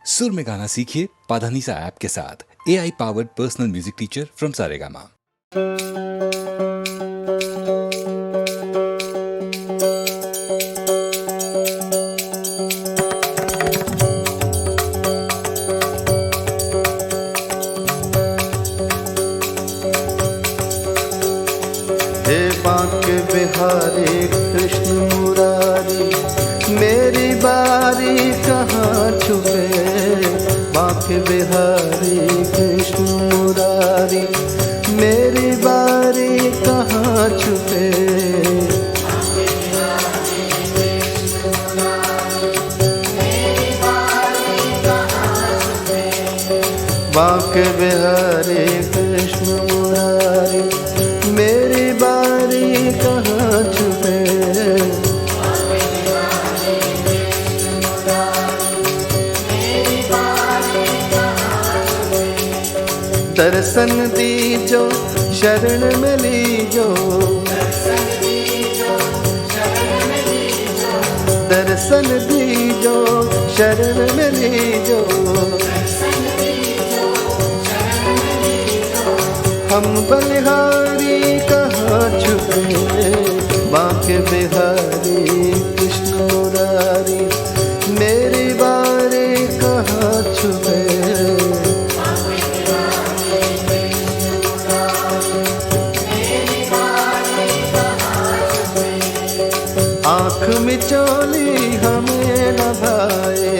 सुर में गाना सीखिए पाधानीसा ऐप के साथ। AI powered personal music teacher from Saregama. हे बांके बिहारी कृष्ण मुरारी, मेरी बारी कहाँ छुपे। बांके बिहारी कृष्ण मुरारी, मेरी बारी कहाँ छुपे। बांके बिहारी कृष्ण मुरारी, मेरी बारी कहाँ छुपे। दर्शन दीजो शरण में लीजो, दर्शन दीजो शरण में लीजो। हम बलिहारी कहाँ छुपे। बांके बिहारी कृष्ण मुरारी, मेरी बारी कहाँ छुपे। आँख मिचोली हमें न भाए,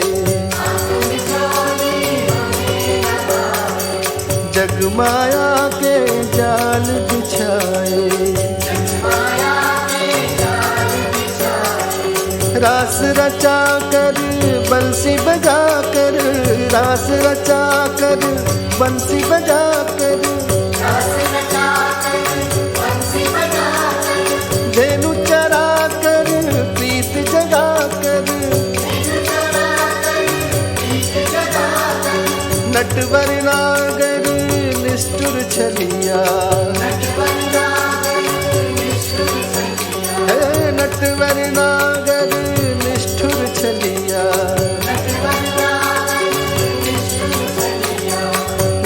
जगमाया के जाल बिछाए। रास रचा कर बंसी बजा कर, रास रचा कर बंसी बजा कर। धेनु चरा कर प्रीत जगा कर, नटवर नागर निष्ठुर छलिया। है नटवर नागर निष्ठुर छलिया।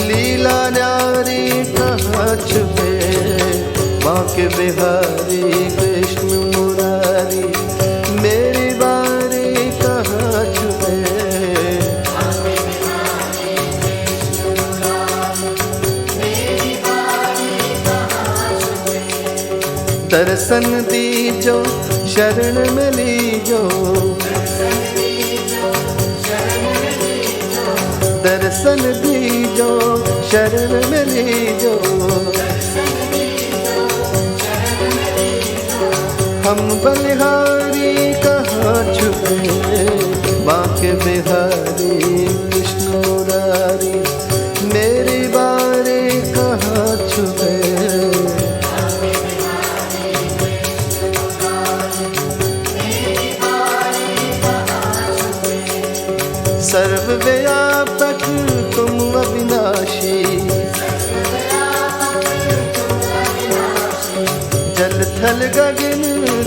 लीला न्यारी कहाँ छुपे। बांके बिहारी कृष्ण मुरारी, मेरी बारी कहाँ छुपे। दर्शन दीजो शरण में लीजो, दर्शन दीजो शरण में लीजो। हम बलिहारी कहाँ छुपे। बांके बिहारी कृष्ण मुरारी, मेरी बारी कहाँ छुपे। सर्वव्यापक तुम अविनाशी, जल थल गगन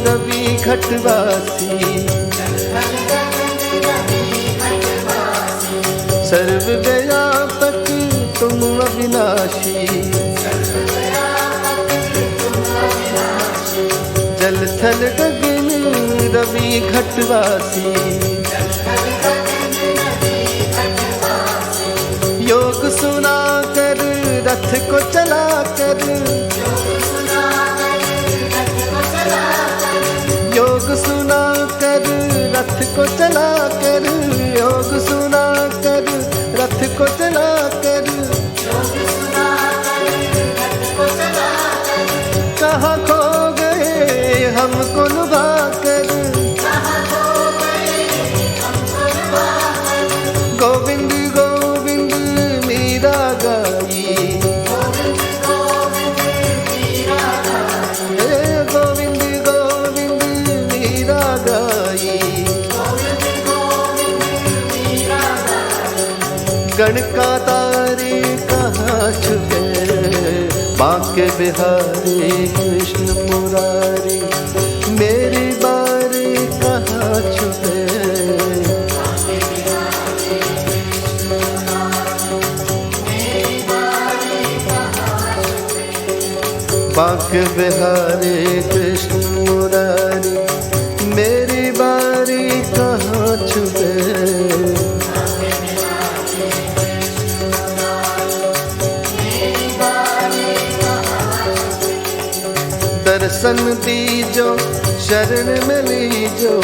रवि घटवासी। सर्वव्यापक तुम अविनाशी, जल थल गगन रवि घटवासी। योग सुना कर रथ को चला कर, योग सुना कर रथ को चला कर। योग सुना कर रथ को चला कर। कहाँ खो गए हमको लुभा कर। गोविंद गोविंद मीरा गाई, गोविंद गोविंद मीरा गाई। गण का तारे कहाँ छुपे। बांके बिहारी कृष्ण मुरारी, मेरी बारी कहाँ छुपे। बांक बिहारी कृष्ण मुरारी, मेरी बारी कहाँ छुपे। दर्शन दीजो शरण में लीजो,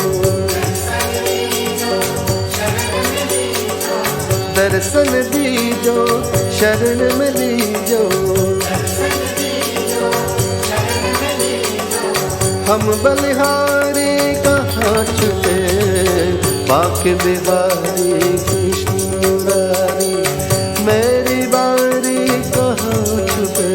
दर्शन दीजो शरण में लीजो। हम बलिहारी कहाँ छुपे, बांक बिहारी कृष्ण मुरारी, मेरी बारी कहाँ छुपे।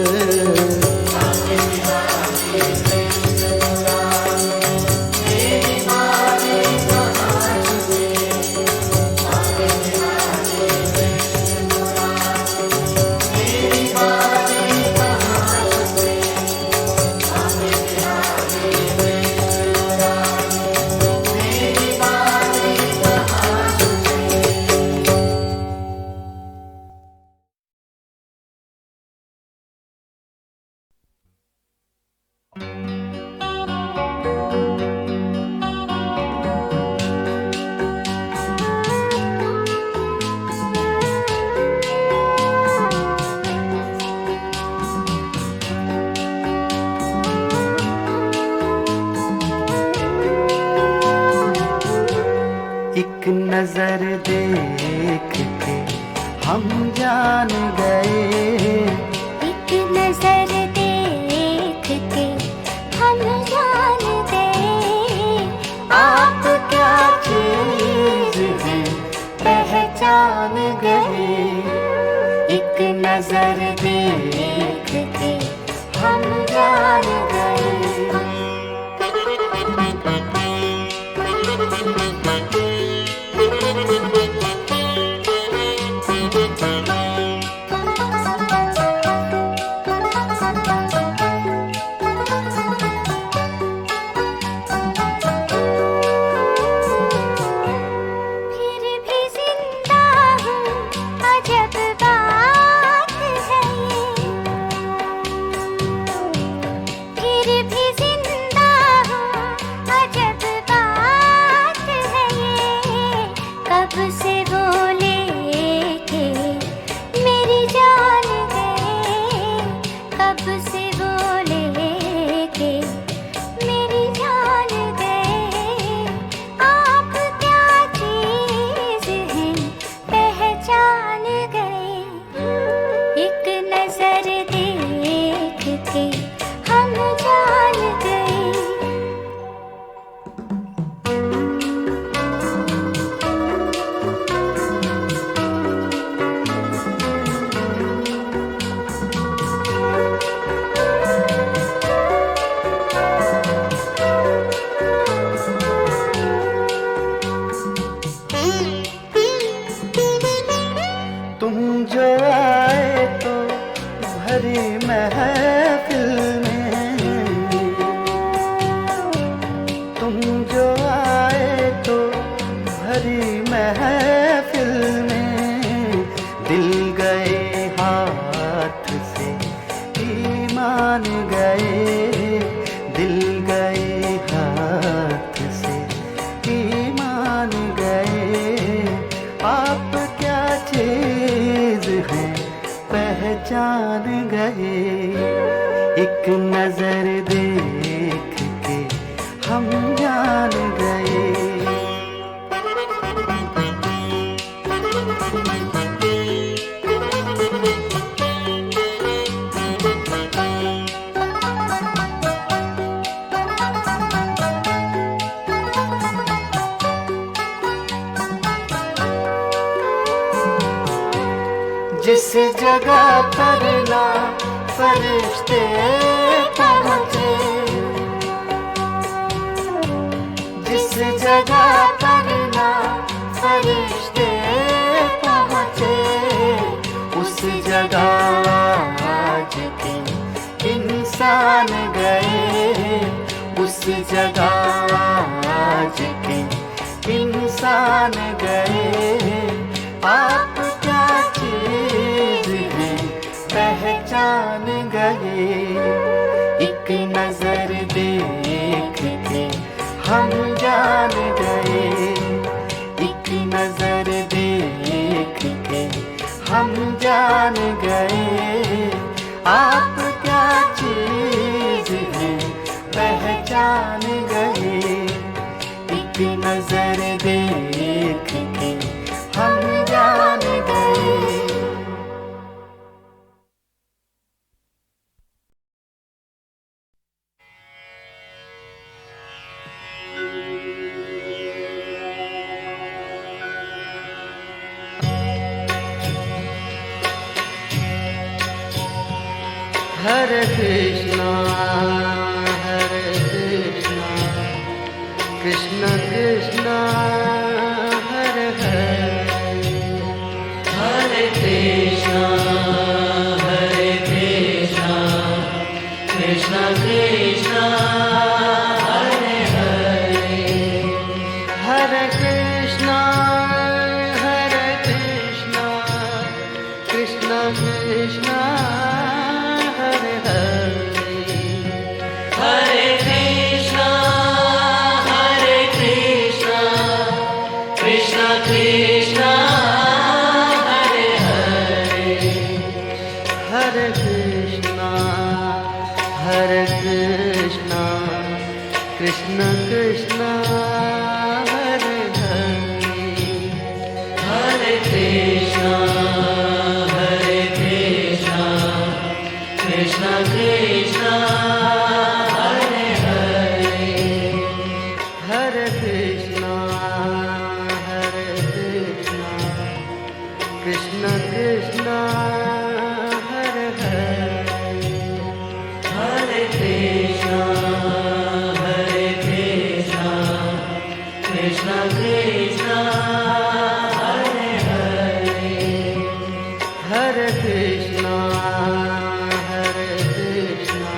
एक नजर देख के हम जान गए, एक नजर देख के हम जान गए। आप क्या चीज है पहचान गए। एक नजर देख के हम जान गए। जान गए। एक नजर देख के हम जान गए। जिस जगह पर ना फरिश्ते पहुँचे, जिस जगह पर ना फरिश्ते पहुँचे, उस जगह आज के इंसान गए। उस जगह आज के इंसान गए। आप क्या चीज है पहचान गए। Hare Krishna, Hare Krishna, Krishna Krishna, Hare Hare, Hare Krishna, Hare Krishna, Krishna Krishna, Hare Hare, Hare Krishna, Hare Krishna, Krishna Krishna, Hare Hare, Hare Krishna, Hare Krishna, Krishna Krishna, Hare Hare, Hare Krishna, Hare Krishna, Krishna Krishna, Hare Hare, Hare Krishna, Hare Krishna, Krishna Krishna, Hare Hare, Hare Krishna, Hare Krishna, Krishna Krishna, Hare Hare, Hare Krishna, Hare Krishna, Krishna Krishna, Hare Hare, Hare Krishna, Hare Krishna,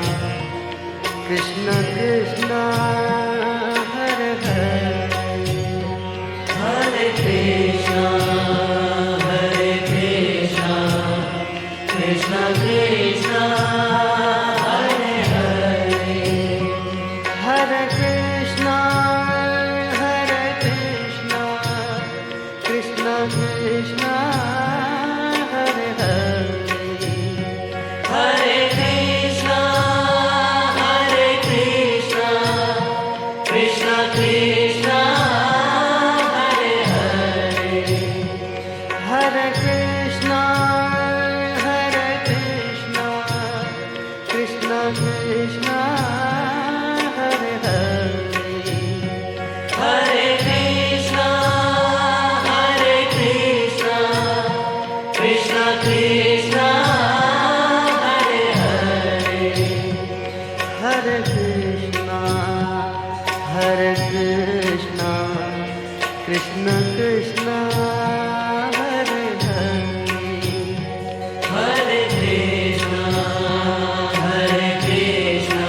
Krishna Krishna, Hare Hare, Hare Krishna, Hare Krishna, Krishna Krishna, Hare Hare, Hare Krishna, Hare Krishna, Krishna Krishna, Hare Hare, Hare Krishna, Hare Krishna, Krishna Krishna, Hare Hare, Hare Krishna, Hare Krishna, Krishna Krishna, Hare Hare, Hare Krishna, Hare Krishna, Krishna Krishna, Hare Hare, Hare Krishna, Hare Krishna, Krishna Krishna, Hare Hare, Hare Krishna, Hare Krishna,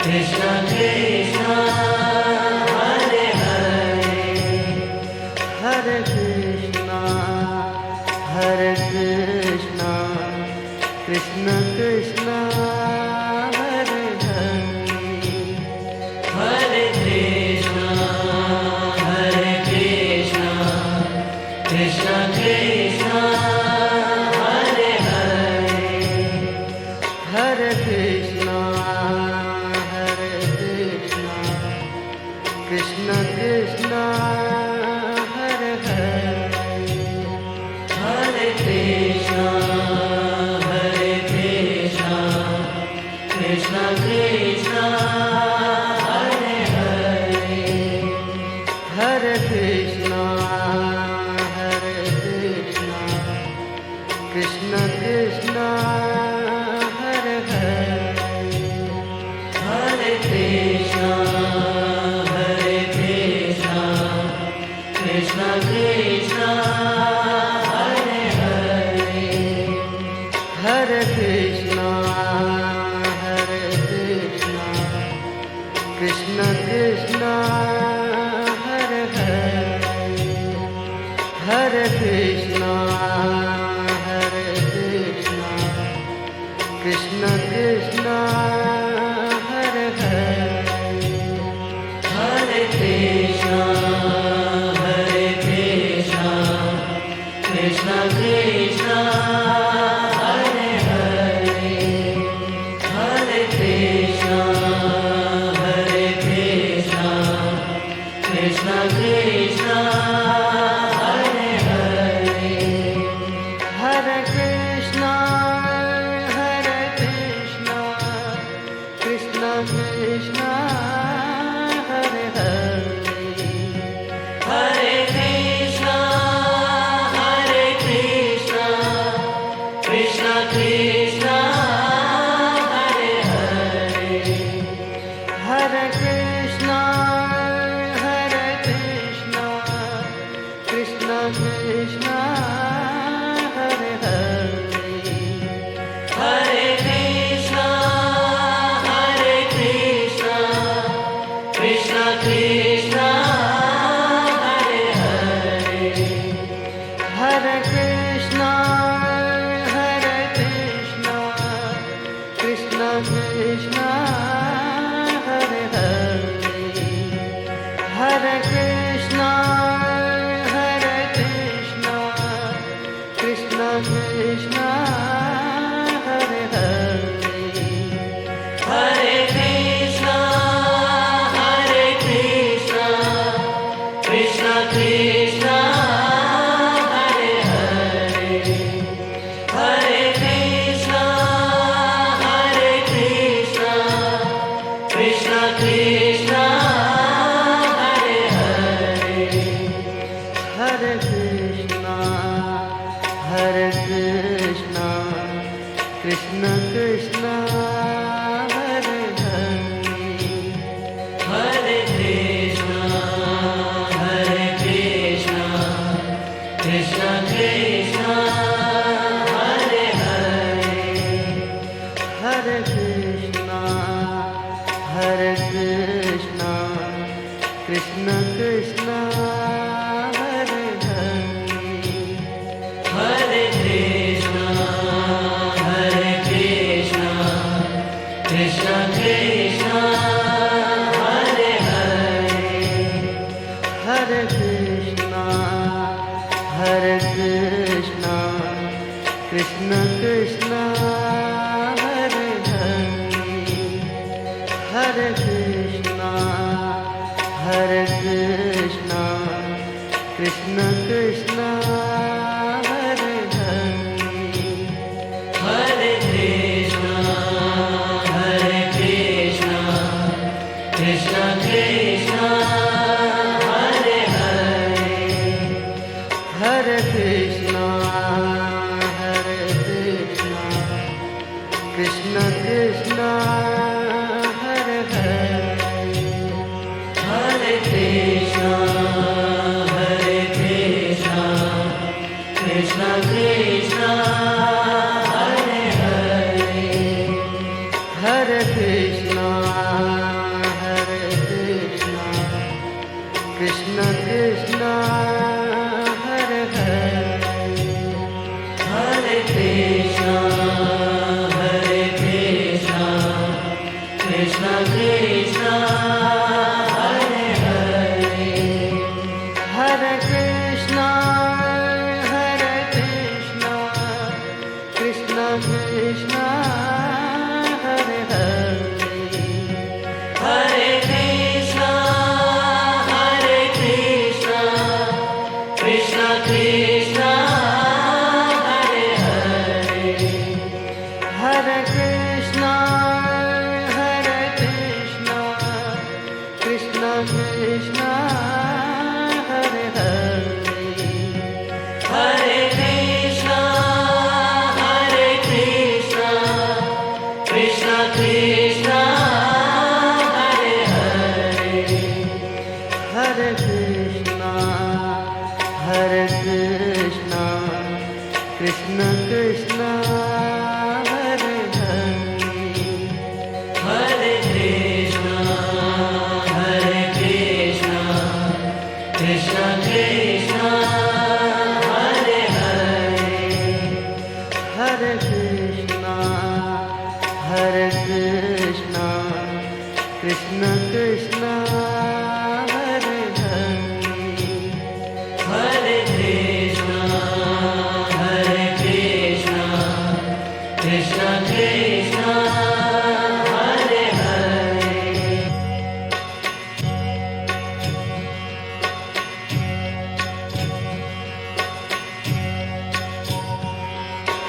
Krishna Krishna, Hare Hare, Hare Krishna, Hare Krishna, Krishna Krishna, Hare Hare, Hare Krishna, Hare Krishna, Krishna Krishna, Hare Hare, Hare Krishna, Hare Krishna, Krishna Krishna, Hare Hare, Hare Krishna, Hare Krishna, Krishna Krishna, Hare Hare, Hare Krishna, Hare Krishna, Krishna Krishna, Hare Hare, Hare Krishna, Hare Krishna, Krishna Krishna, Hare Hare, Hare Krishna, Hare Krishna, Krishna Krishna, Hare Hare, Hare Krishna, Hare Krishna, Krishna Krishna, Hare Hare, Hare Krishna, Hare Krishna, Krishna Krishna, Hare Hare, Hare Krishna, Hare Krishna, Krishna Krishna, Hare Hare, Hare Krishna, Hare Krishna, Krishna Krishna, Hare Hare, Hare Krishna, Hare Krishna, Hare Krishna, Krishna Krishna, Hare Hare, Hare Krishna, Krishna Krishna, Hare Hare, Hare Krishna, Krishna Krishna, Hare Hare, Hare Krishna, Krishna Krishna, Hare Hare, Hare Krishna, Krishna Krishna, Hare Hare, Hare Krishna, Krishna Krishna, Hare Hare, Hare Krishna, Krishna Krishna, Hare Hare, Hare Krishna, Krishna Krishna, Hare Hare, Hare Krishna, Krishna Krishna, Hare Hare, Hare Krishna, Krishna Krishna, Hare Hare, Hare Krishna, Krishna Krishna, Hare Hare, Hare Krishna, Krishna Krishna, Hare Hare, Hare Krishna, Krishna Krishna, Hare Hare, Hare Krishna, Krishna Krishna, Hare Hare, Hare Krishna, Krishna Krishna, Hare Hare, Hare Krishna, Krishna Krishna, Hare Hare, Hare Krishna, Krishna Krishna, Hare Hare, Hare Krishna, Krishna Krishna, Hare Hare, Hare Krishna, Krishna Krishna, Hare Hare, Hare Krishna, Krishna Krishna, Hare Hare, Hare Krishna, Krishna Krishna, Hare Hare, Hare Krishna, Krishna Krishna, Hare Hare, Hare Krishna, Krishna Krishna, Hare Hare,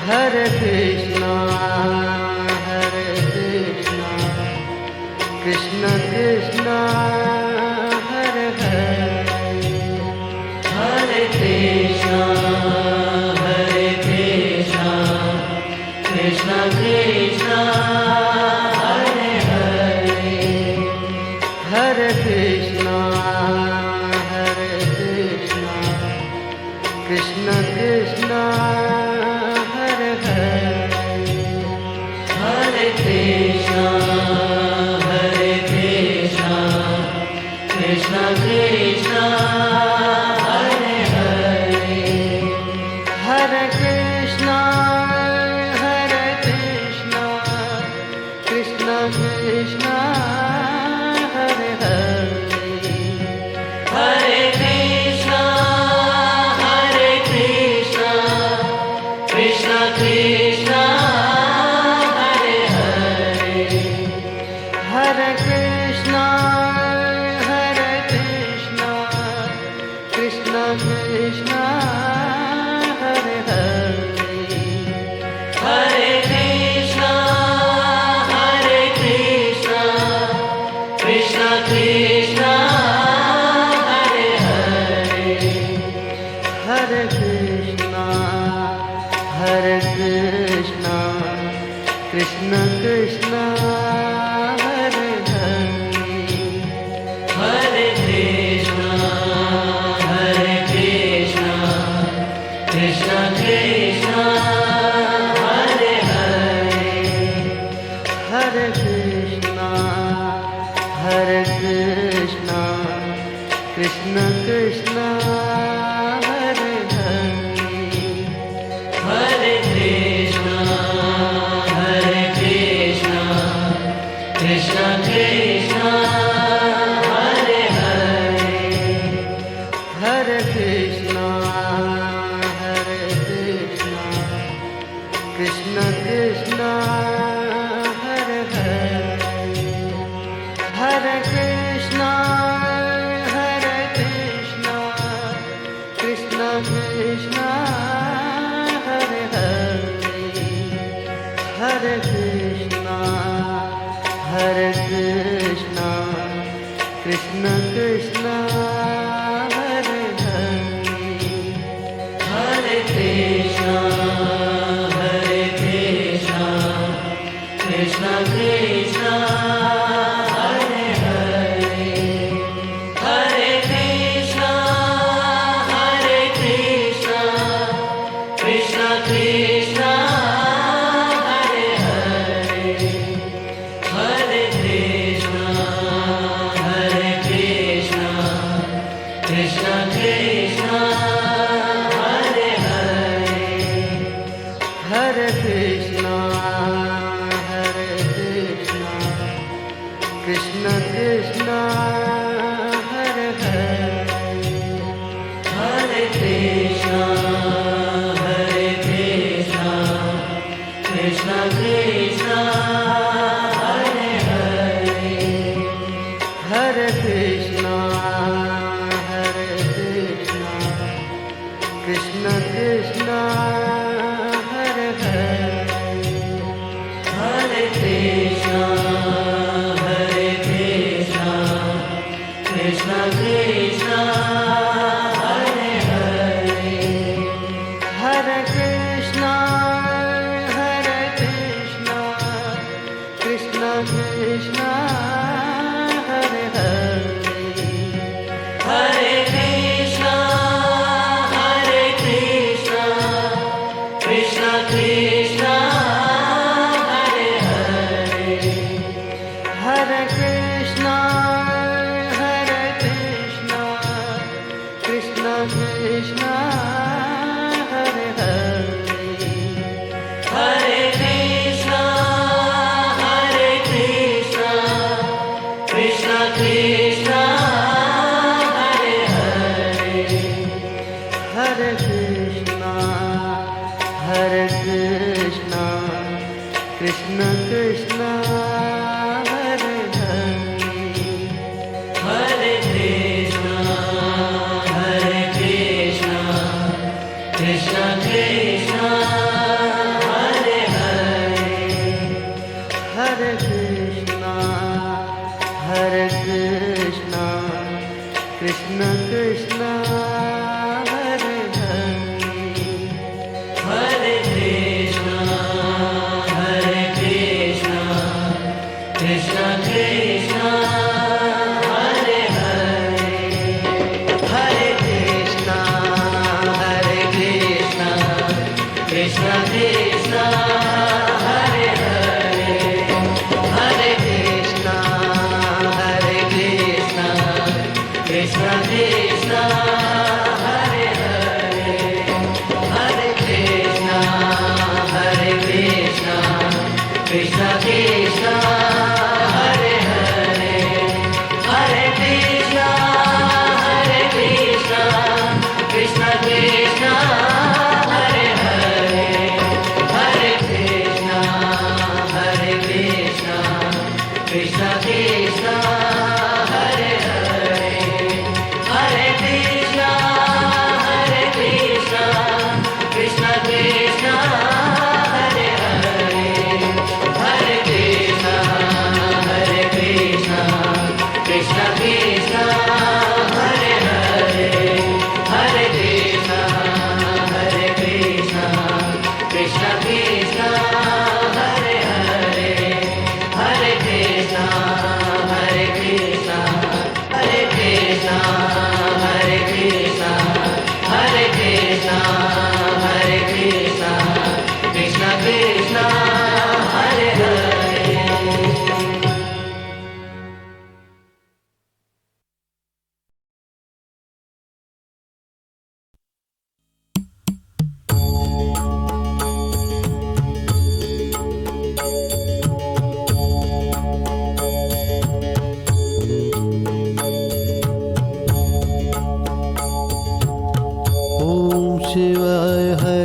Hare Krishna, Krishna Krishna, Hare Hare, Hare Krishna, Krishna Krishna, Hare Hare, Hare Krishna, Krishna Krishna, Hare Hare, Hare Krishna, Krishna Krishna, Hare Hare, Hare Krishna, Krishna Krishna, Hare Hare, Hare Krishna, Krishna Krishna, Hare Hare. Hare Krishna, Krishna Krishna, Hare Hare. Hare Krishna, Krishna Krishna, Hare Hare. Hare Krishna, Krishna Krishna, Hare Hare. Hare Krishna, Krishna Krishna, Hare Hare. Hare Krishna, Krishna Krishna, Hare Hare. Hare Krishna, Krishna Krishna, Hare Hare. Hare Krishna, Krishna Krishna, Hare Hare. Hare Krishna, Krishna Krishna, Hare Hare. Hare Krishna, Krishna Krishna, Hare Hare. Hare Krishna, Krishna Krishna, Hare Hare. Hare Krishna, Krishna Krishna, Hare Hare. Hare Krishna, Krishna Krishna, Hare Hare. Hare Krishna, Krishna Krishna, Hare Hare. Hare Krishna, Krishna Krishna, Hare Hare. Hare Krishna, Krishna Krishna, Hare Hare. Hare Krishna, Krishna Krishna, Hare Hare. Hare Krishna, Krishna Krishna, Hare Hare. Hare Krishna, Krishna Krishna, Hare Hare. Hare Krishna, Krishna Krishna, Hare Hare. Hare Krishna, Krishna Krishna, Hare Hare. Hare Krishna, Krishna Krishna, Hare Hare. Hare Krishna, Krishna Krishna, Hare Hare. Hare Krishna, Krishna Krishna, Hare Hare. Hare Krishna, Krishna Krishna, Hare Hare. Hare Krishna, Krishna Krishna, Hare Hare. Hare Krishna, Krishna Krishna, Hare Hare. Hare Krishna,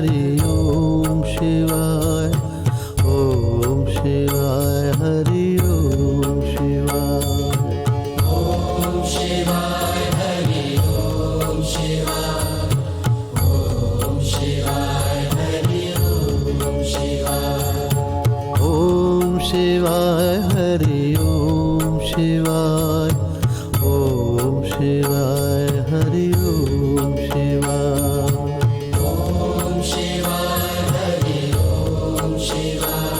Hari ओम शिवाय ओम शिवाय हरि ओम शिवाय ओम शिवाय हरि ओम शिवाय ओम शिवाय हरि ओम शिवाय ओम शिवाय हरि ओम शिवाय ओम शिवाय हरि ओम शिवाय ओम शिवाय हरि ओम शिवाय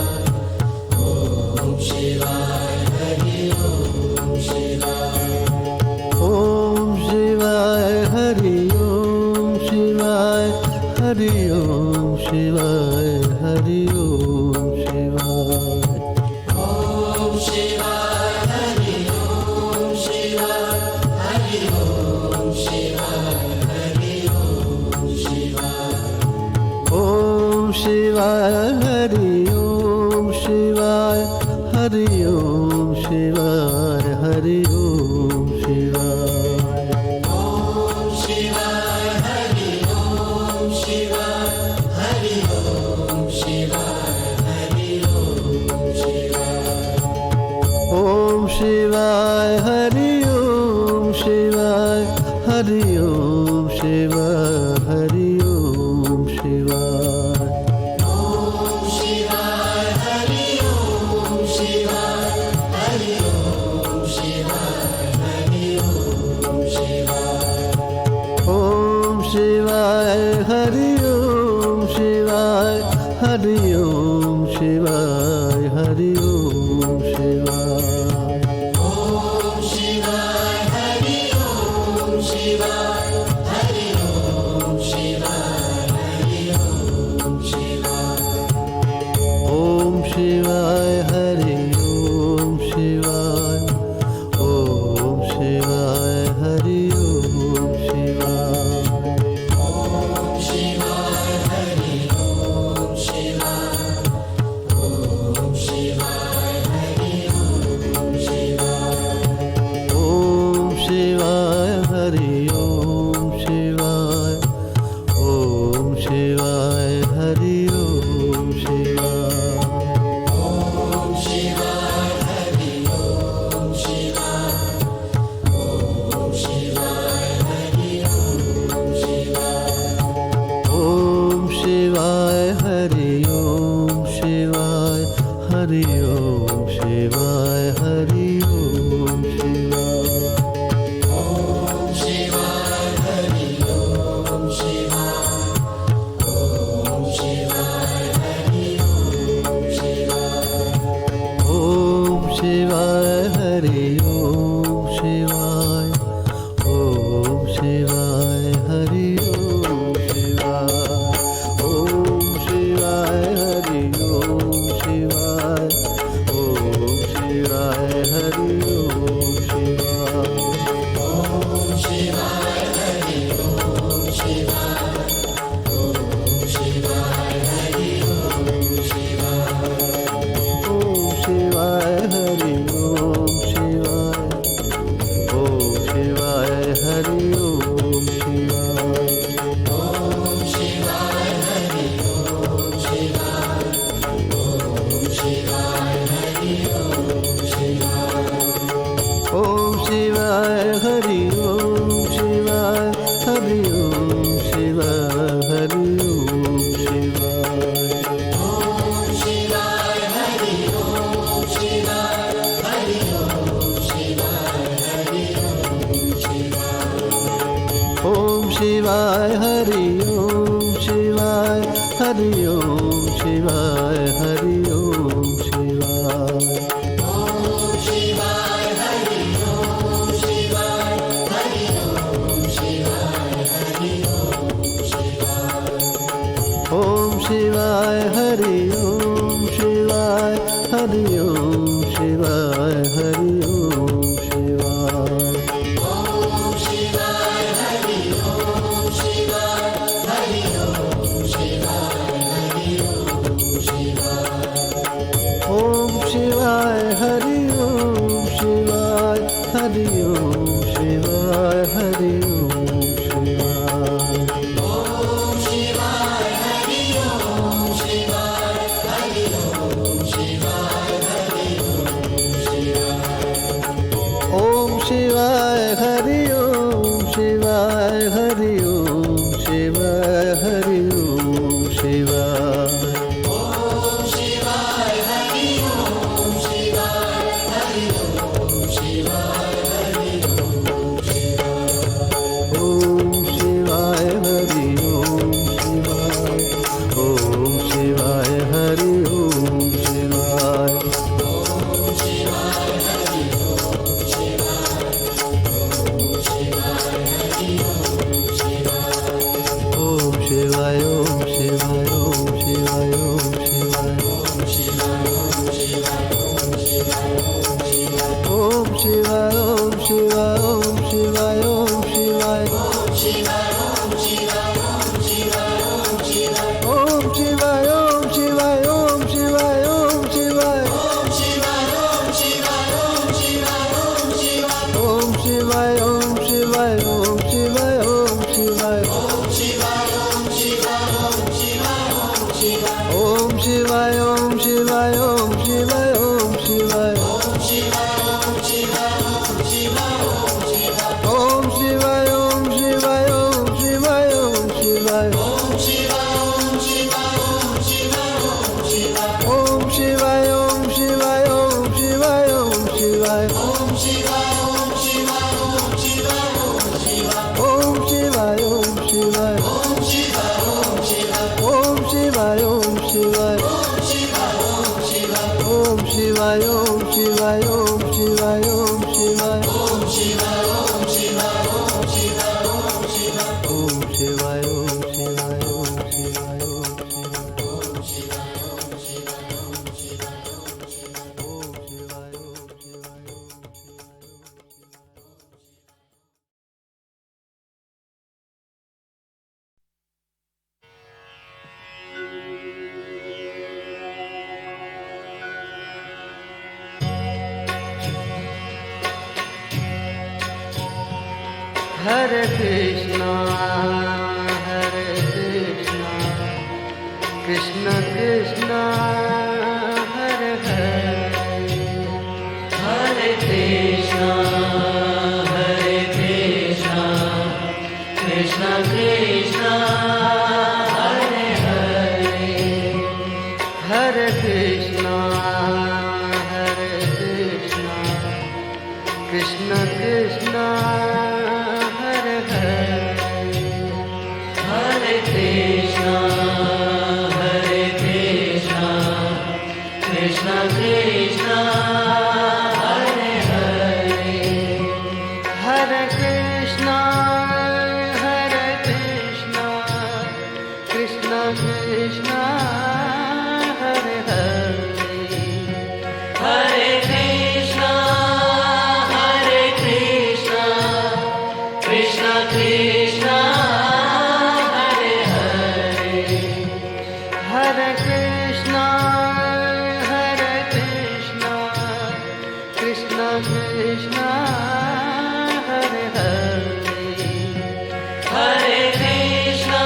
ओम शिवाय हरि ओम शिवाय ओम शिवाय हरि ओम शिवाय हरि ओम शिवाय हरि ओम शिवाय ओम शिवाय हरि ओम शिवाय हरि ओम शिवाय हरि ओम शिवाय ओम शिवाय हरि ओम शिवाय हरि ओम शिवाय हरि ओम शिवाय ओम शिवाय हरि ओम शिवाय हरि ओम शिवाय हरि ओम शिवाय ओम शिवाय हरि ओम शिवाय हरि ओम शिवाय हरि ओम शिवाय ओम शिवाय हरि ओम शिवाय हरि ओम शिवाय हरि ओम शिवाय ओम शिवाय हरि ओम शिवाय हरि ओम शिवाय हरि ओम शिवाय ओम शिवाय हरि ओम शिवाय हरि ओम शिवाय हरि ओम शिवाय ओम शिवाय हरि ओम शिवाय ओम शिवाय हरि ओम शिवाय ओम शिवाय हरि ओम शिवाय ओम शिवाय हरि ओम शिवाय ओम शिवाय हरि ओम शिवाय ओम शिवाय हरि ओम शिवाय ओम शिवाय हरि ओम शिवाय ओम शिवाय हरि ओम शिवाय ओम शिवाय हरि ओम शिवाय हरि ओम शिवाय हरि ओम शिवाय ओम शिवाय हरि ओम शिवाय ओम शिवाय हरि ओम शिवाय ओम शिवाय हरि ओम शिवाय ओम शिवाय हरि ओम शिवाय ओम शिवाय हरि ओम शिवाय ओम शिवाय हरि ओम शिवाय ओम शिवाय हरि ओम शिवाय ओम शिवाय हरि ओम शिवाय ओम शिवाय हरि ओम शिवाय ओम शिवाय हरि ओम शिवाय ओम शिवाय हरि ओम शिवाय ओम शिवाय हरि ओम शिवाय ओम शिवाय हरि ओम शिवाय हरि ओम शिवाय हरि ओम शिवाय ओम शिवाय हरि ओम शिवाय हरि ओम शिवाय हरि ओम शिवाय ओम शिवाय हरि ओम शिवाय हरि ओम शिवाय हरि ओम शिवाय ओम शिवाय हरि ओम शिवाय हरि ओम शिवाय हरि ओम शिवाय ओम शिवाय हरि ओम शिवाय हरि ओम शिवाय हरि ओम शिवाय ओम शिवाय हरि ओम शिवाय हरि ओम शिवाय हरि ओम शिवाय ओम शिवाय हरि ओम शिवाय हरि ओम शिवाय हरि ओम शिवाय ओम शिवाय हरि શિવાય. ઓમ શિવાય હરિ ઓમ શિવાય હરિ ઓમ શિવાય હરિ ઓમ શિવાય. ઓમ શિવાય હરિ ઓમ શિવાય. ઓમ શિવાય હરિ ઓમ શિવાય. ઓમ શિવાય હરિ ઓમ શિવાય ઓમ શિવાય હરિ ઓમ શિવાય. ઓમ શિવાય ઓમ શિવાય ઓમ શિવાય ઓમ શિવાય. ઓમ શિવાય ઓમ શિવાય ઓમ શિવાય ઓમ શિવાય. ઓમ શિવાય ઓમ શિવાય ઓમ શિવાય ઓમ શિવાય. ઓમ શિવાય ઓમ શિવાય ઓમ શિવાય ઓમ શિવાય. ઓમ શિવાય ઓમ શિવાય ઓમ શિવાય ઓમ શિવાય. ઓમ શિવાય ઓમ શિવાય ઓમ શિવાય ઓમ શિવાય. ઓમ શિવાય ઓમ શિવાય ઓમ શિવાય ઓમ શિવાય. ઓમ શિવાય ઓમ શિવાય ઓમ શિવાય ઓમ શિવાય. ઓમ શિવાય ઓમ શિવાય ઓમ શિવાય ઓમ શિવાય. ઓમ શિવાય ઓમ શિવાય ઓમ શિવાય ઓમ શિવાય. ઓમ શિવાય ઓમ શિવાય ઓમ શિવાય ઓમ શિવાય. ઓમ શિવાય ઓમ શિવાય ઓમ શિવાય ઓમ શિવાય. ઓમ શિવાય ઓમ શિવાય ઓમ શિવાય ઓમ શિવાય. ઓમ શિવાય ઓમ શિવાય ઓમ શિવાય ઓમ શિવાય. ઓમ શિવાય ઓમ શિવાય. ઓમ શિવાય ઓમ શિવાય. ઓમ શિવાય ઓમ શિવાય. ઓમ શિવાય ઓમ શિવાય. ઓમ શિવાય ઓમ શિવાય ઓમ શિવાય ઓમ શિવાય. ઓમ શિવાય ઓમ શિવાય ઓમ શિવાય ઓમ શિવાય. ઓમ શિવાય ઓમ શિવાય ઓમ શિવાય ઓમ શિવાય. ઓમ શિવાય ઓમ શિવાય ઓમ શિવાય ઓમ શિવાય. ઓમ શિવાય ઓમ શિવાય ઓમ શિવાય. Hare Krishna, Hare Krishna, Krishna Krishna, Hare Hare, Hare Krishna, Hare Krishna, Krishna Krishna, Hare Hare, Hare Krishna, Hare Krishna, Krishna Krishna. Hare Krishna, Hare Krishna, Krishna Krishna, Hare Hare, Hare Krishna, Hare Krishna, Krishna Krishna, Hare Hare, Hare Krishna, Hare Krishna, Krishna Krishna. Hare Krishna,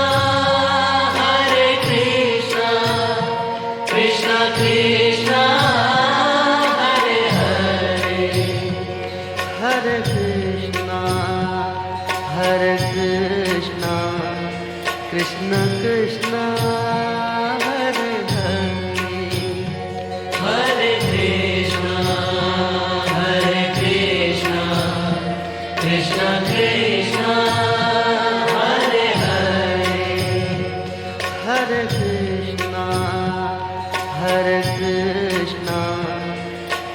Hare Krishna, Krishna Krishna, Hare Hare, Hare Krishna, Hare Krishna, Krishna Krishna, Hare Hare, Hare Krishna, Hare Krishna, Krishna Krishna. Krishna Krishna, Hare Hare, Hare Krishna, Hare Krishna,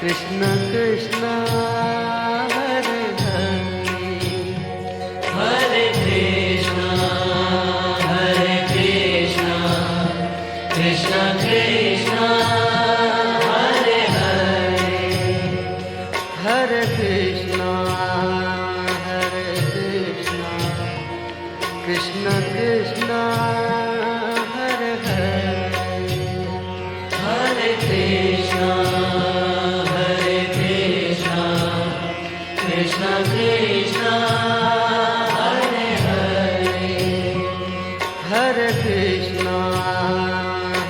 Krishna Krishna, Hare Hare, Hare Krishna, Hare Krishna, Krishna Krishna, Hare Hare, Hare Krishna. Krishna Krishna, Hare Hare, Hare Krishna, Hare Krishna, Krishna Krishna, Hare Hare, Hare Krishna,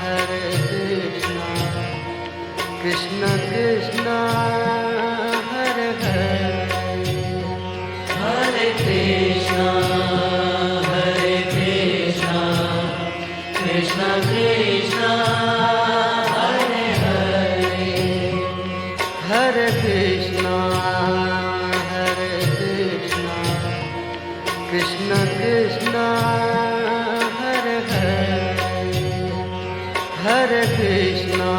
Hare Krishna, Krishna, Hare Hare, Hare Krishna, Hare Krishna, Krishna Krishna, Hare Hare, Hare Krishna,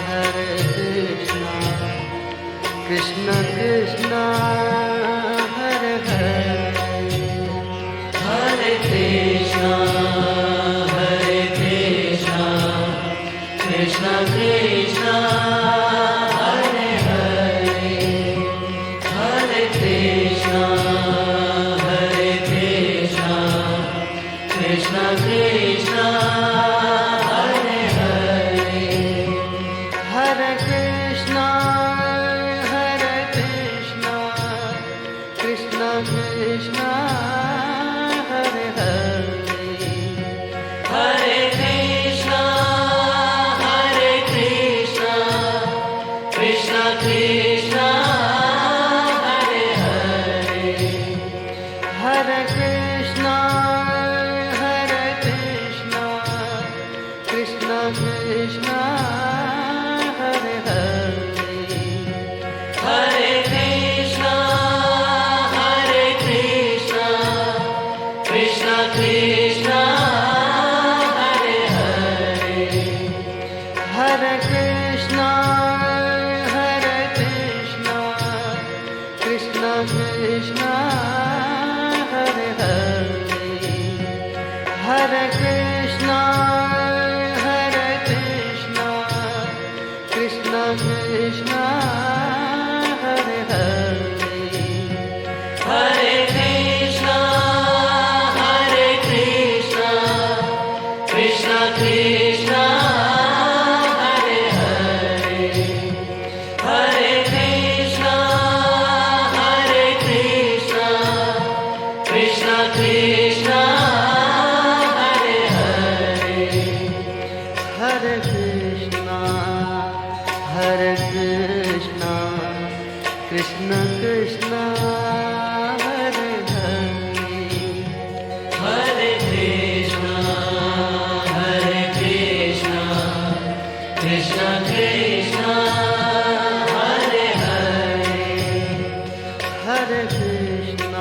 Hare Krishna, Krishna Krishna, Hare Hare. Hare Krishna, Hare Krishna, Krishna Krishna, Hare Hare, Hare Krishna, Hare Krishna, Krishna Krishna, Hare Hare, Hare Krishna, Hare Krishna, Krishna Krishna, Hare Hare, Hare Krishna, Hare Krishna, Krishna Krishna, Hare Hare, Hare Krishna, Hare Krishna, Krishna Krishna, Hare Hare, Hare Krishna, Hare Krishna, Krishna Krishna, Hare Hare, Hare Krishna, Hare Krishna, Krishna Krishna, Hare Hare, Hare Krishna, Hare Krishna, Krishna Krishna, Hare Hare, Hare Krishna, Hare Krishna, Krishna Krishna, Hare Hare, Hare Krishna, Hare Krishna, Krishna Krishna, Hare Hare, Hare Krishna, Hare Krishna, Krishna Krishna, Hare Hare, Hare Krishna, Hare Krishna, Krishna Krishna, Hare Hare, Hare Krishna,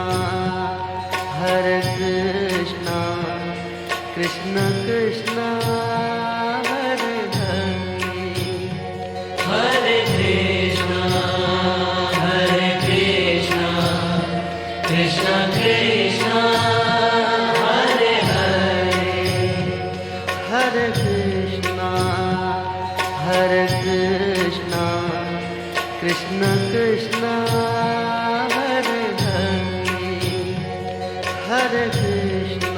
Hare Krishna, Krishna Krishna, Hare Hare, Hare Krishna, Hare Krishna, Krishna Krishna, Hare Hare, Hare Krishna, Hare Krishna, Krishna Krishna, Hare Hare, Hare Krishna,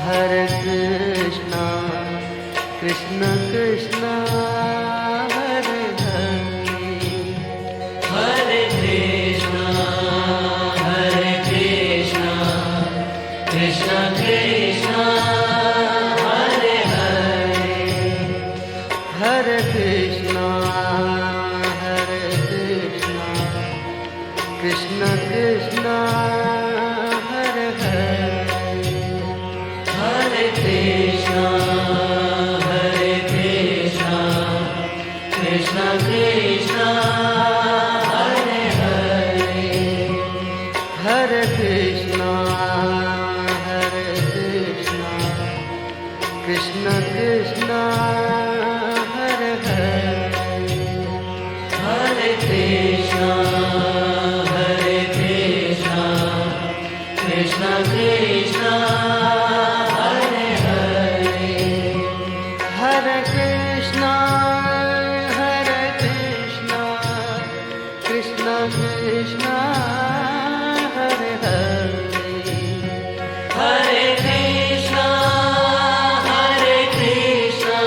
Hare Krishna, Krishna Krishna, Hare Hare, Hare Krishna, Hare Krishna, Krishna Krishna, Hare Hare, Hare Krishna, Hare Krishna, Krishna Krishna, Hare Hare, Hare Krishna, Hare Krishna, Krishna Krishna, Hare Hare, Hare Krishna, Hare Krishna, Krishna Krishna, Hare Hare, Hare Krishna, Hare Krishna, Krishna Krishna, Hare Hare, Hare Krishna, Hare Krishna, Krishna Krishna, Hare Hare, Hare Krishna, Hare Krishna,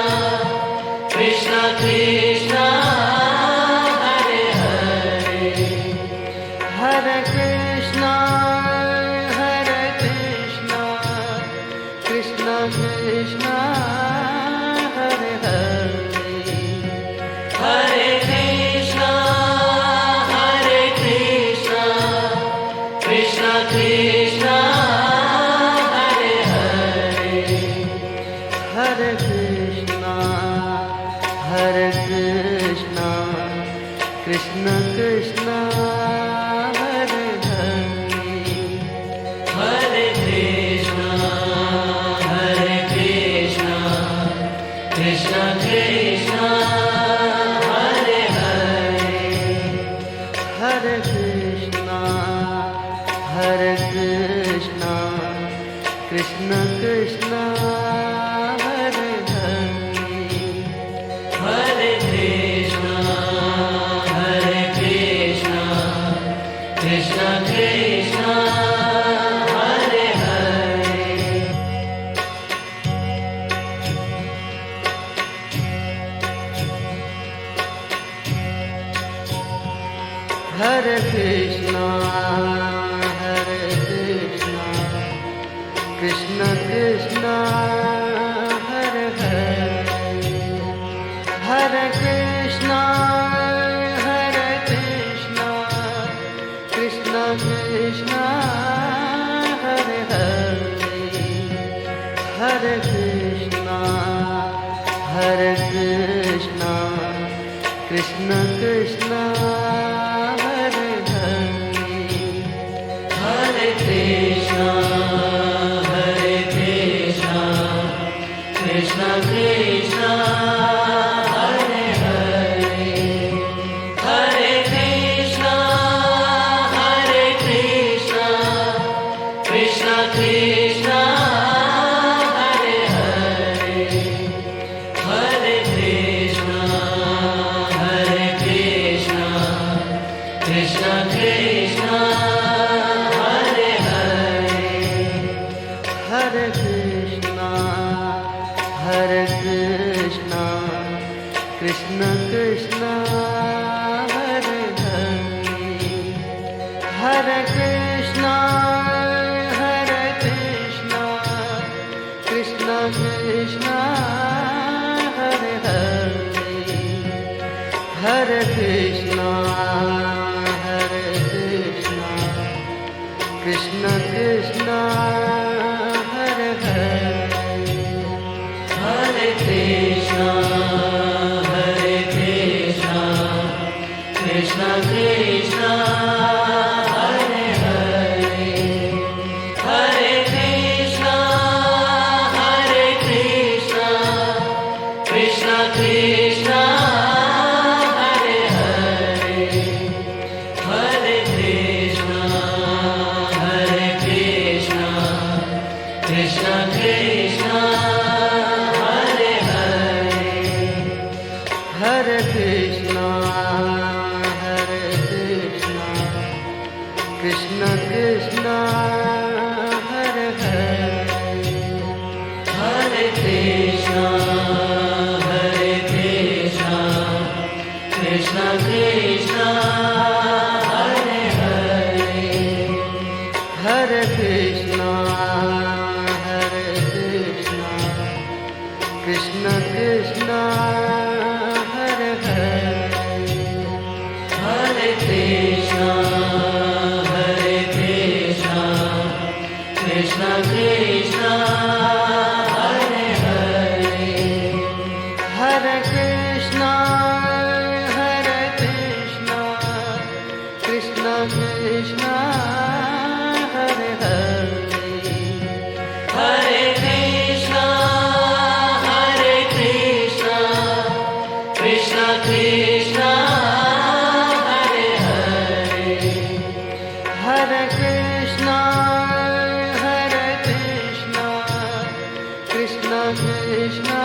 Krishna Krishna, Hare Hare, Hare Krishna, Hare Krishna, Krishna Krishna, Hare Hare, Hare Krishna, Hare Krishna, Krishna Krishna, Hare Hare, Hare Krishna, Hare Krishna, Krishna Krishna, Hare Hare, Hare Krishna, Hare Krishna, Krishna Krishna, Hare Hare. Hare Krishna, Hare Krishna, Krishna Krishna, Hare Hare, Hare Krishna, Hare Krishna, Krishna Krishna, Hare Hare, Hare Krishna, Hare Krishna, Krishna Krishna, Hare Hare, Hare Krishna, Hare Krishna, Krishna Krishna, Hare Hare, Hare Krishna, Hare Krishna, Krishna Krishna, Hare Hare, Hare Krishna, Hare Krishna, Krishna Krishna, Hare Hare, Hare Krishna, Hare Krishna, Krishna Krishna, Hare Hare, Hare Krishna, Hare Krishna, Krishna Krishna, Hare Hare, Hare Krishna, Hare Krishna, Krishna Krishna, Hare Hare, Hare Krishna, Hare Krishna, Krishna Krishna, Hare Hare, Hare Krishna, Hare Krishna, Krishna Krishna, Hare Hare, Hare Krishna, Hare Krishna, Krishna Krishna, Hare Hare, Hare Krishna, Hare Krishna, Krishna Krishna, Hare Hare, Hare Krishna, Hare Krishna, Krishna Krishna, Hare Hare, Hare Krishna, Hare Krishna, Krishna Krishna, Hare Hare, Hare Krishna, Hare Krishna, Krishna Krishna, Hare Hare, Hare Krishna, Hare Krishna, Krishna Krishna, Hare Hare, Hare Krishna, Hare Krishna, Krishna Krishna, Hare Hare, Hare Krishna, Hare Krishna, Krishna Krishna,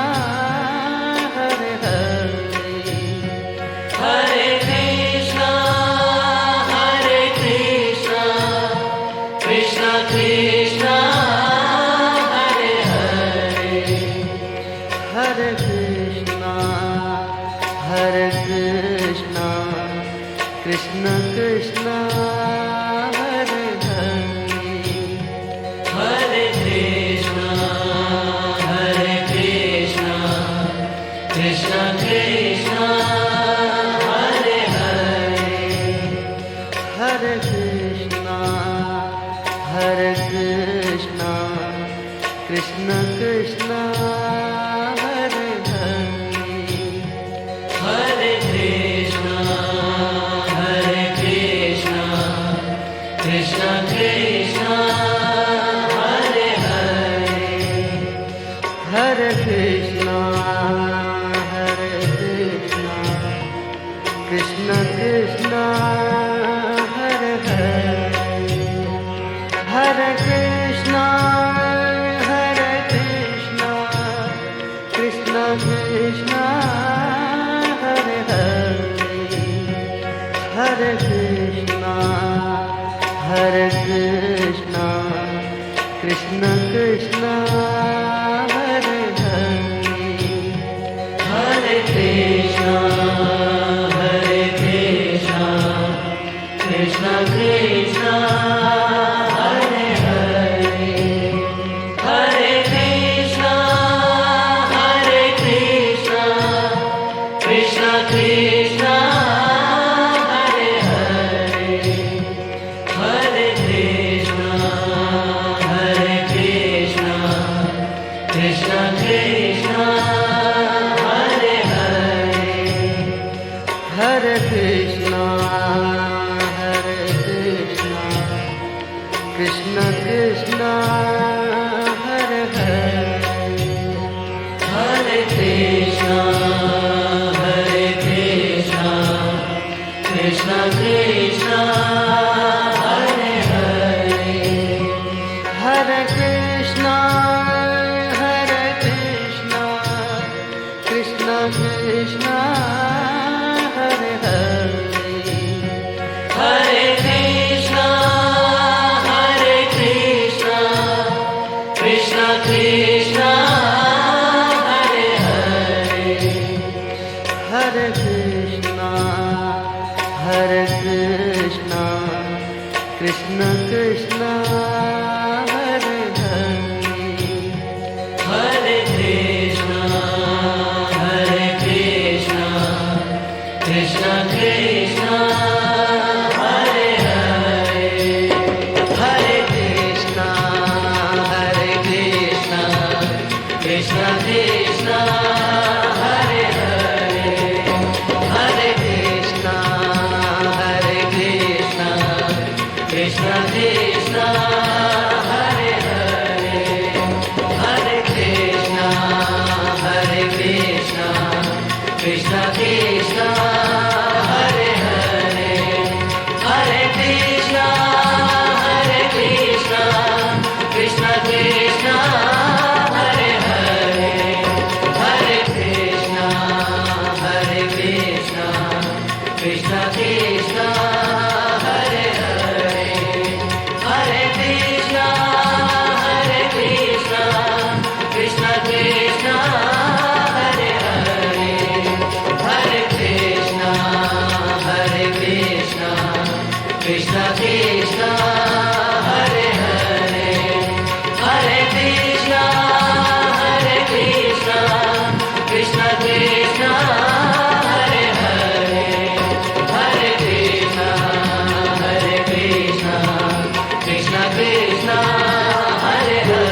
Hare Hare, Hare Krishna, Hare Krishna, Krishna Krishna, Hare Hare, Hare Krishna, Hare Krishna, Krishna Krishna, Hare Hare, Hare Krishna, Hare Krishna, Krishna Krishna, Hare Hare, Hare Krishna, Hare Krishna, Krishna Krishna, Hare Krishna, Hare Krishna, Krishna Krishna, Hare Hare, Hare Krishna, Hare Krishna, Krishna Krishna, Hare Hare, Hare Krishna, Hare Krishna, Krishna Krishna, Hare Hare, Hare Krishna, Hare Krishna, Krishna Krishna, Hare Hare, Hare Krishna, Hare Krishna, Krishna Krishna, Hare Hare, Hare Krishna, Hare Krishna, Krishna Krishna, Hare Hare, Hare Krishna, Hare Krishna, Krishna Krishna, Hare Hare, Hare Krishna, Hare Krishna, Krishna Krishna, Hare Hare, Hare Krishna, Hare Krishna, Krishna Krishna, Hare Hare, Hare Krishna, Hare Krishna, Krishna Krishna, Hare Hare, Hare Krishna, Hare Krishna, Krishna Krishna, Hare Hare, Hare Krishna, Hare Krishna, Krishna Krishna, Hare Hare, Hare Krishna, Hare Krishna, Krishna Krishna, Hare Hare, Hare Krishna, Hare Krishna, Krishna Krishna, Hare Hare, Hare Krishna, Hare Krishna, Krishna Krishna, Hare Hare, Hare Krishna, Hare Krishna, Krishna Krishna, Hare Hare, Hare Krishna, Hare Krishna, Krishna Krishna, Hare Hare, Hare Krishna, Hare Krishna, Krishna Krishna, Hare Hare, Hare Krishna, Hare Krishna, Krishna Krishna, Hare Hare, Hare Krishna, Hare Krishna, Krishna Krishna, Hare Hare, Hare Krishna, Hare Krishna, Krishna Krishna, Hare Hare.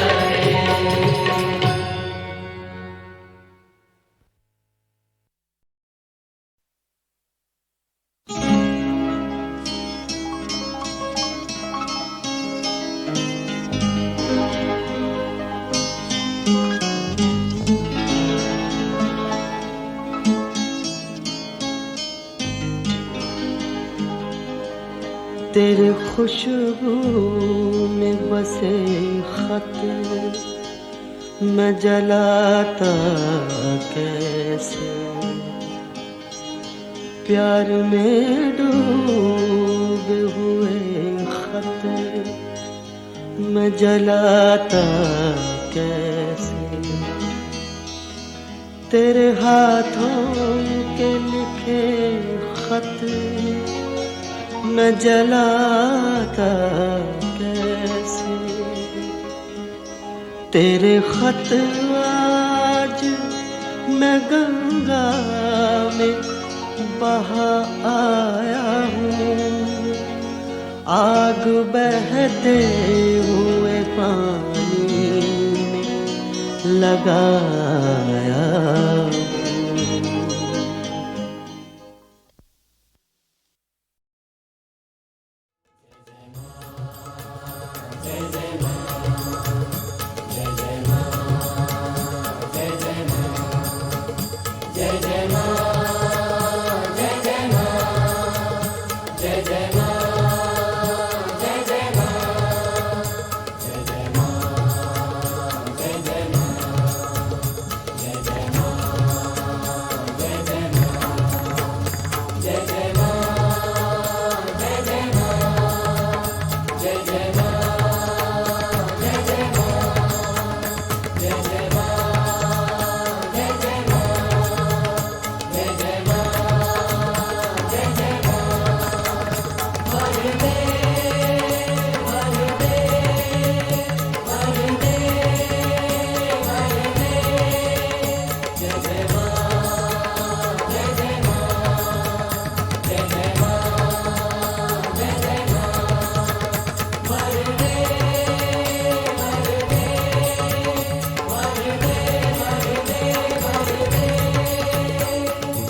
तेरे खुशबू में बसे खत मैं जलाता कैसे, प्यार में डूबे हुए खत मैं जलाता कैसे, तेरे हाथों के लिखे खत मैं जलाता कैसे, तेरे खत आज मैं गंगा में बहा आया हूँ, आग बहते हुए पानी में लगाया हूँ।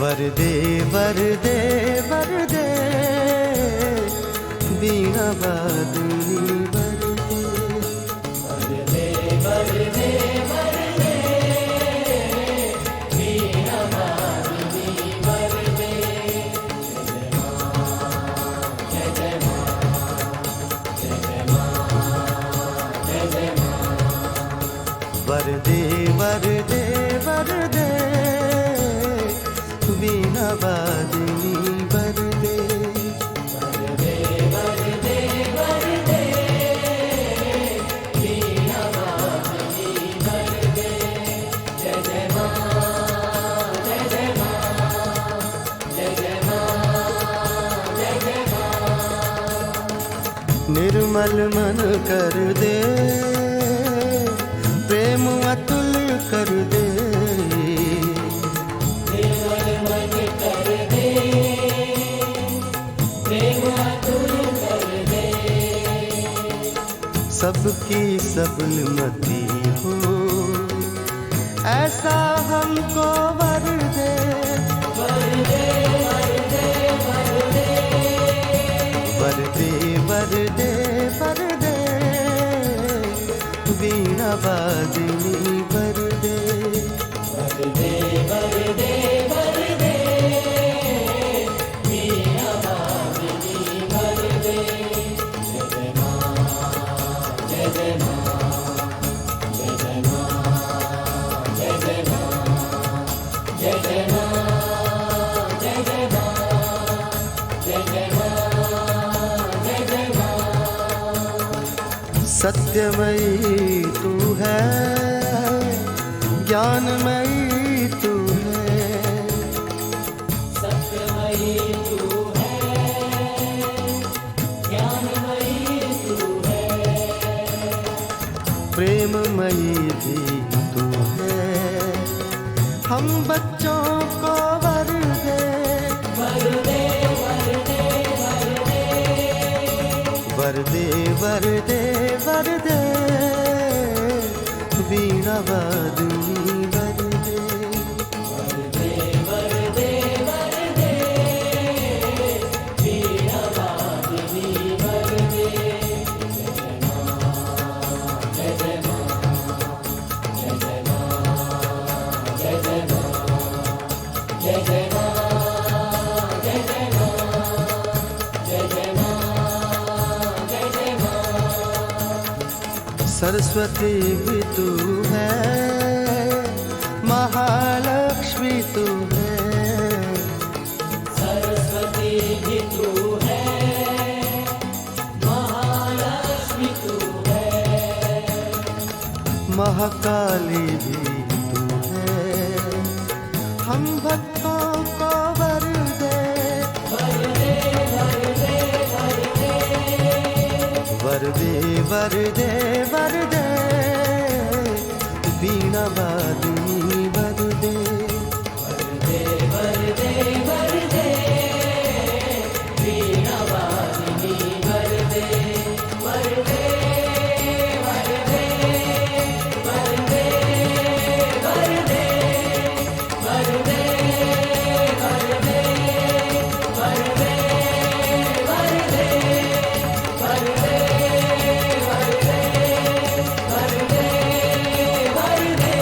वरदे वरदे वरदे वीणा वादनी वरदे वरदे वरदे वरदे वीणा वादनी वरदे जय जय मां जय जय मां जय जय मां वरदे वरदे वरदे वीणा वादनी वरदे वरदे वरदे वरदे वीणा वादनी वरदे जय जय मां जय जय मां जय जय मां जय जय मां निर्मल मन कर दे प्रेम अतुल कर दे निर्मल मन कर दे प्रेम अतुल कर दे सबकी सबलमती हो ऐसा हमको वर दे वरदे वरदे वरदे वरदे वरदे वरदे वीणा वादनी वरदे वरदे वरदे वरदे वीणा वादनी वरदे जय जय मां जय जय मां जय जय मां जय जय मां जय जय मां जय जय मां जय जय मां जय जय मां सत्यमयी तू है ज्ञानमयी तू है सत्यमयी तू है ज्ञानमयी तू है प्रेममयी भी तू है हम बच्चों को वर दे वरदे वरदे वरदे वरदे वरदे वरदे वीणा वादनी वरदे वरदे वरदे वरदे वीणा वादनी वरदे जय जय मां जय जय मां जय जय मां जय जय मां जय जय मां जय जय मां जय जय मां जय जय मां सरस्वती भी तू है महालक्ष्मी तू है सरस्वती भी तू है महालक्ष्मी तू है महाकाली भी तू है हम भक्तों को वर दे वरदे वरदे वरदे वरदे वरदे वरदे वीणा वादनी वरदे वरदे वरदे वरदे वीणा वादनी वरदे वरदे वरदे वरदे वरदे वरदे वरदे वरदे वरदे वरदे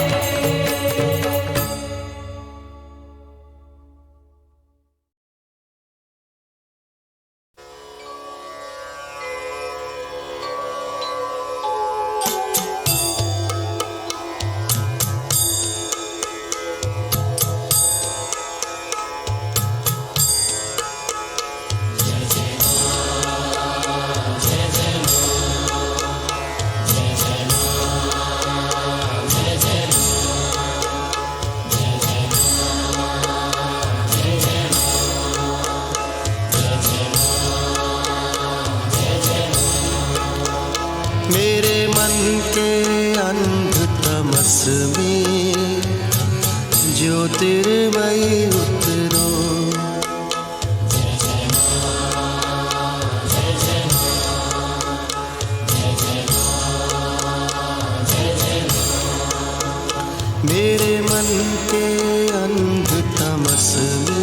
मेरे मन के अंध तमस में ज्योतिर्मयी उतरो मेरे मन के अंध तमस में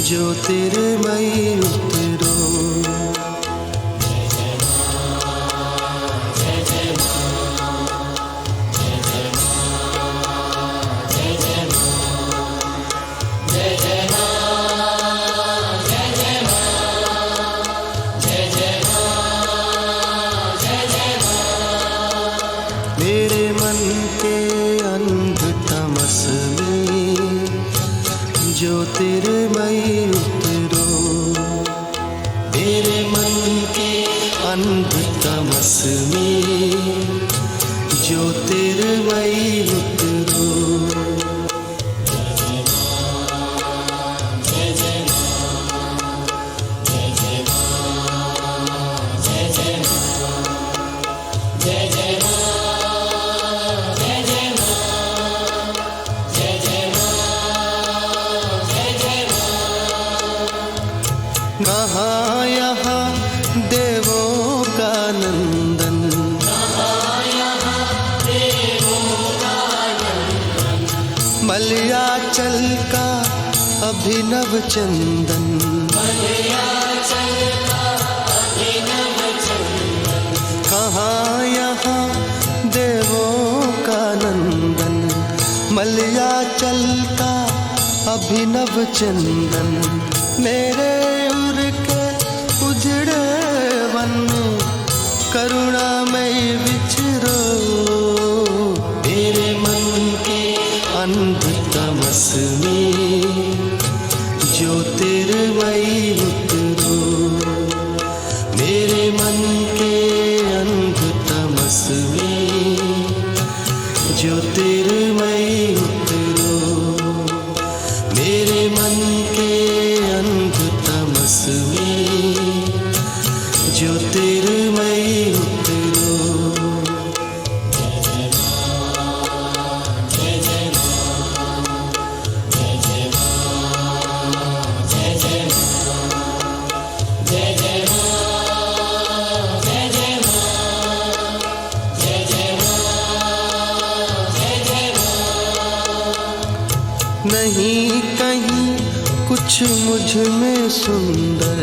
ज्योतिर्मयी उतरो। मेरे मन के अंध तमस में ज्योतिर्मयी उतरो। मेरे मन के अंध तमस में ज्योतिर्मयी उतरो। कहाँ यहाँ देवों का नंदन, मलयाचल का अभिनव चंदन। कहाँ यहाँ देवों का नंदन, मलयाचल का अभिनव चंदन। मेरे उर के उजड़े वन में करुणामय विचरो। मेरे मन के अंध तमस में ज्योतिर्मयी उतरो। मेरे मन के अंध तमस में ज्योतिर्मयी उतरो। मेरे मन के अंध तमस में ज्योतिर्मयी उतरो। नहीं कहीं कुछ मुझ में सुंदर,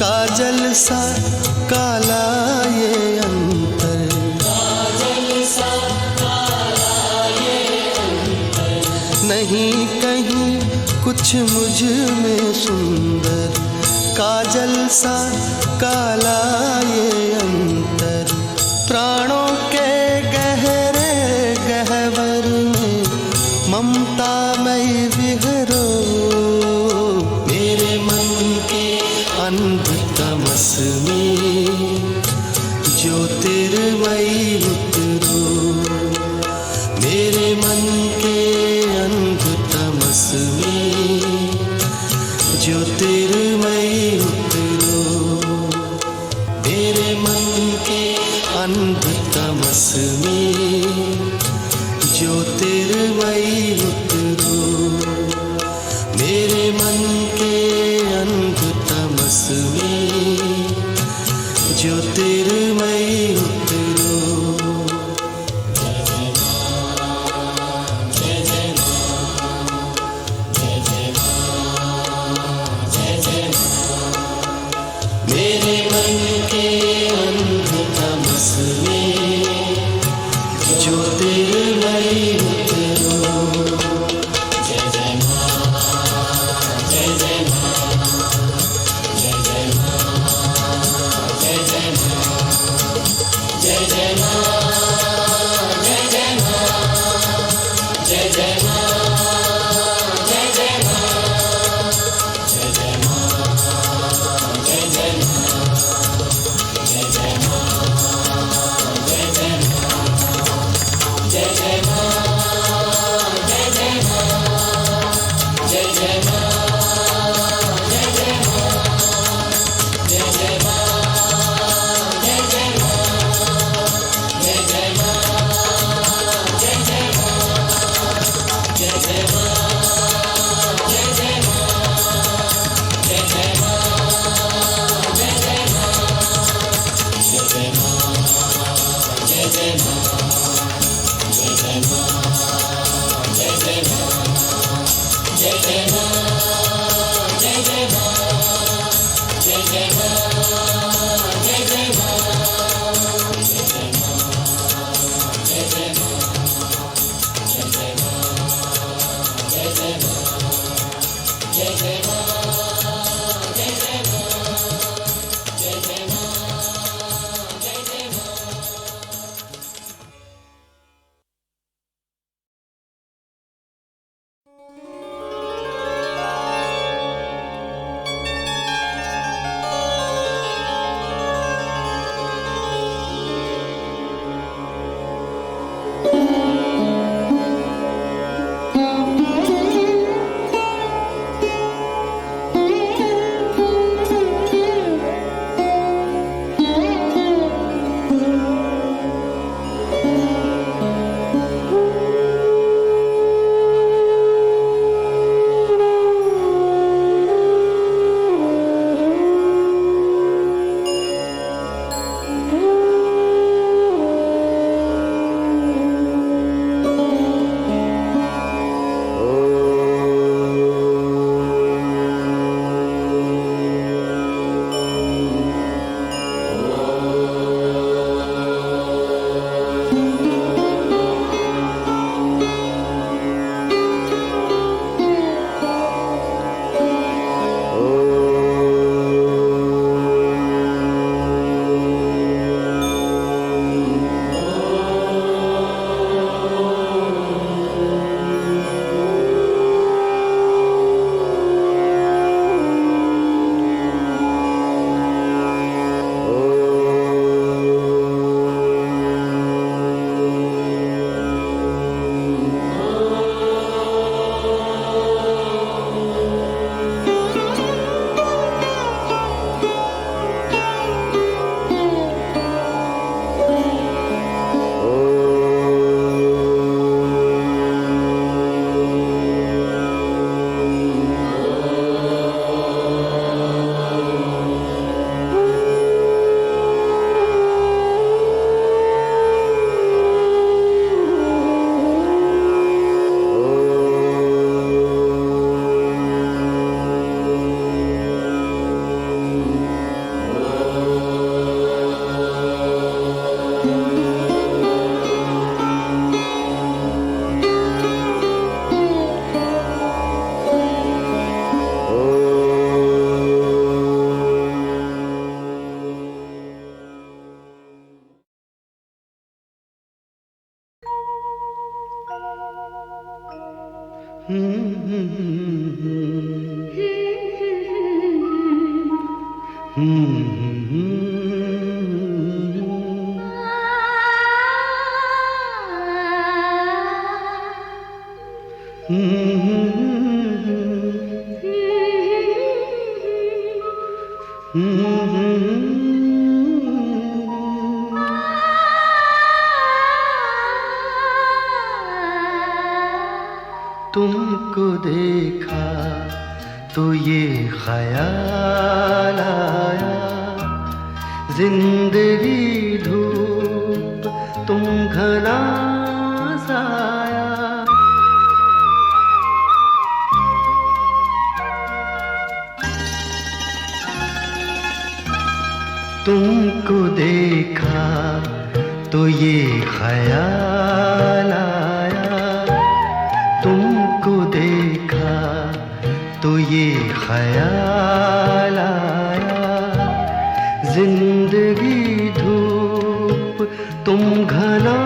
काजल सा काला ये अंतर। नहीं कहीं कुछ मुझ में सुंदर, काजल सा काला ये अंतर। प्राणों के गहरे गहवर में ममता मई विहरो। मेरे मन के अंध तमस में ज्योतिर्मयी उतरो। मेरे मन के अंध तमस में ज्योतिर्मयी उतरो। मेरे मन के अंध तमस में ज्योतिर्मयी उतरो। मेरे मन के अंध तमस में ज्योतिर्मयी उतरो। मेरे मन के अंध तमस में ज्योतिर्मयी उतरो। जय तुमको देखा तो ये ख्याल आया, जिंदगी धूप तुम घना साया। तुमको देखा तो ये ख्याल आया, तुमको देखा तो ये ख्याल आया, जिंदगी धूप तुम घना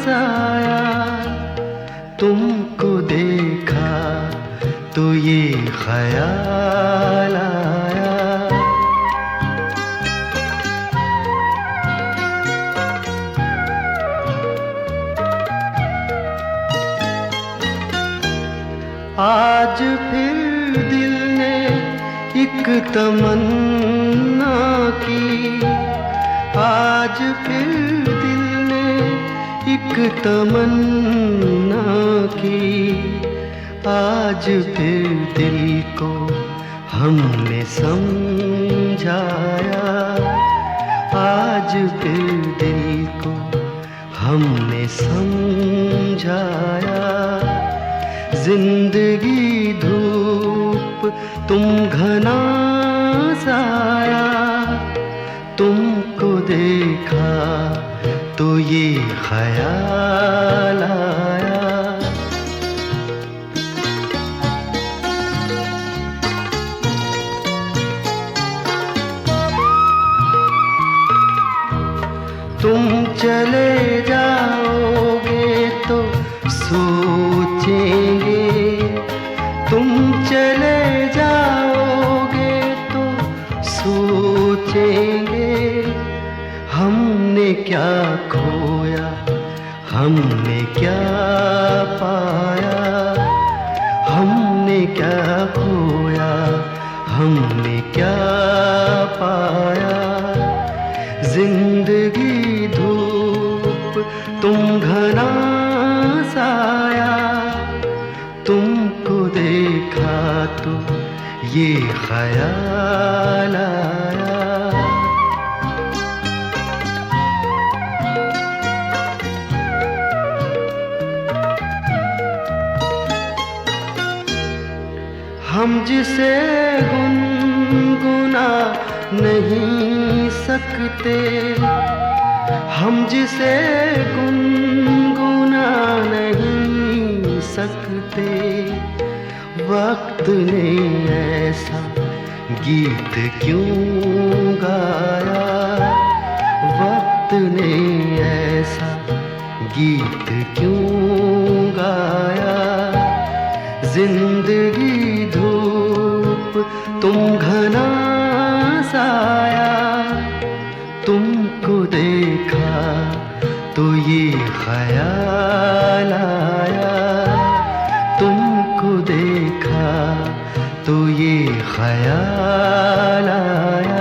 साया। तुमको देखा तो ये ख्याल आया। आज फिर दिल ने एक तमन्ना की, आज फिर दिल ने एक तमन्ना की, आज फिर दिल को हमने समझाया, आज फिर दिल को हमने समझाया। जिंदगी धूप तुम घना साया, तुमको देखा तो ये ख्याल आया। तुम चले जाओगे तो सोचेंगे, तुम चले जाओगे तो सोचेंगे, हमने क्या खोया हमने क्या पाया, हमने क्या खोया हमने क्या पाया। जिंदगी धूप तुम घना साया, तुमको देखा तो ये ख्याल आया। हम जिसे गुनगुना नहीं सकते, हम जिसे गुनगुना नहीं सकते, वक्त ने ऐसा गीत क्यों गाया, वक्त ने ऐसा गीत क्यों गाया। जिंदगी धूप तुम घना साया, तुमको देखा तो ये ख्याल आया, तुमको देखा तो ये ख्याल आया।